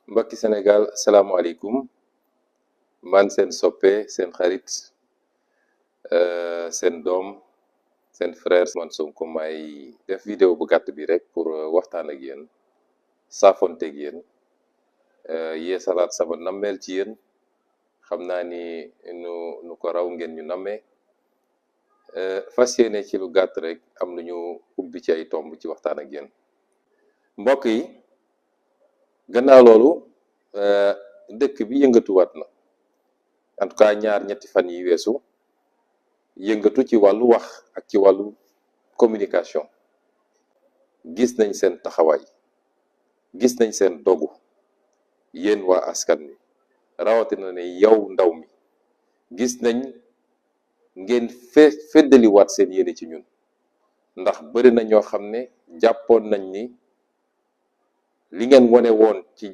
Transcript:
mbokki Sénégal salaamualeykum man seen soppe seen xarit seen doom seen frère Ousmane Sonko may def vidéo bu gàtt bi rek pour waxtaan ak yéen saafonte ak yéen yee salaat sama nammeel ci yéen xam naa ni nu ko raw ngeen ñu nammee fas yéene ci lu gàtt rek am lu ñu ubbi ci ay tomb ci waxtaan ak yéen mbokk yi gannaaw loolu dëkk bi yëngatuwaat na en tout cas ñetti fan yi weesu yëngatu ci wàllu wax ak ci wàllu communication gis nañ seen taxawaay gis nañ seen dogu yéen waa askan wi rawatina ne yow ndaw mi gis nañ ngeen feddaliwaat seen yéene ci ñun ndax bari na ñoo xam ne jàppoon nañ ni li ngeen wone woon ci